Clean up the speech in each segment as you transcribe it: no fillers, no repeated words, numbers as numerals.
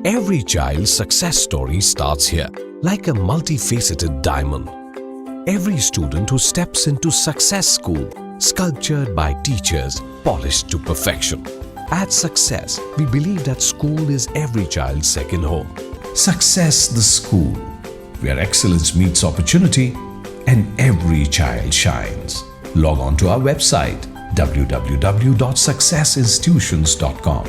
Every child's success story starts here, like a multifaceted diamond. Every student who steps into Success School, sculptured by teachers, polished to perfection. At Success, we believe that school is every child's second home. Success the School, where excellence meets opportunity and every child shines. Log on to our website www.successinstitutions.com.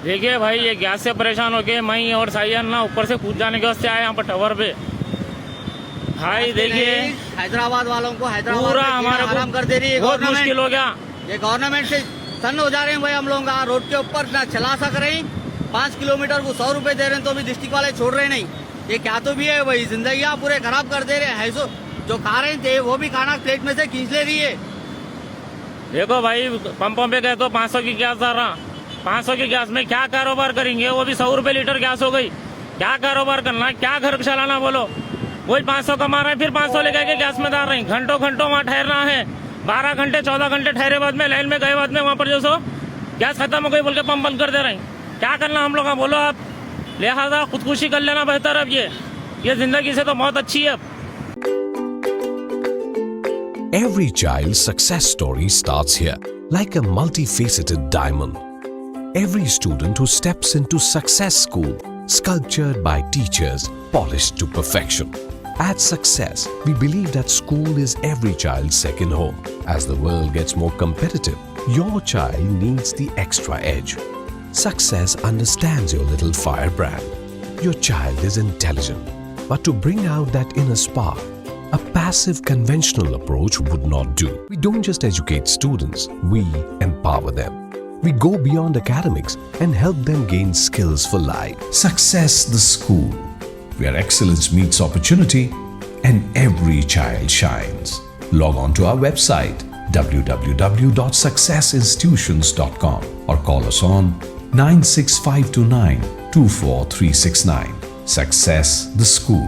देखिए भाई, ये gas से परेशान होके मैं और साइयन ना ऊपर से कूद जाने के वास्ते आए यहाँ पर टावर पे। भाई देखिए, हैदराबाद वालों को हैदराबाद पूरा हमारा आराम कर दे रही है। बहुत मुश्किल हो गया। ये गवर्नमेंट से तंग हो जा रहे हैं भाई हम लोग। रोड के ऊपर ना चला सक रहे हैं, 5 किलोमीटर को 100 रुपए दे रहे हैं तो भी डिस्ट्रिक्ट वाले छोड़ रहे नहीं। ये क्या तो भी है भाई, जिंदगी पूरे खराब कर दे रहे हैं। जो खा रहे थे वो भी खाना प्लेट में से खींच ले रही है। देखो भाई, पंपों पे गए तो 500 की गैस आ रहा। 500 की गैस में क्या कारोबार करेंगे? वो भी 100 रुपए लीटर गैस हो गई। क्या कारोबार करना, क्या घर चलाना बोलो? वही 500 कमा रहे हैं, फिर 500 लेकर के गैस में डाल रहे हैं। घंटों घंटों वहाँ ठहरना है। 12 घंटे 14 घंटे ठहरे बाद में, लाइन में गए बाद में वहाँ पर जो सो गैस खत्म हो गई बोल के पंप बंद कर दे रहे हैं। क्या करना हम लोग का बोलो आप? लिहाजा खुदकुशी कर लेना बेहतर। अब ये जिंदगी से तो बहुत अच्छी है। Every child's success story starts here, like a multifaceted diamond. Every student who steps into Success School, sculptured by teachers, polished to perfection. At Success, we believe that school is every child's second home. As the world gets more competitive, your child needs the extra edge. Success understands your little firebrand. Your child is intelligent, but to bring out that inner spark, a passive conventional approach would not do. We don't just educate students, we empower them. We go beyond academics and help them gain skills for life. Success the School, where excellence meets opportunity and every child shines. Log on to our website www.successinstitutions.com or call us on 96529 24369. Success the School.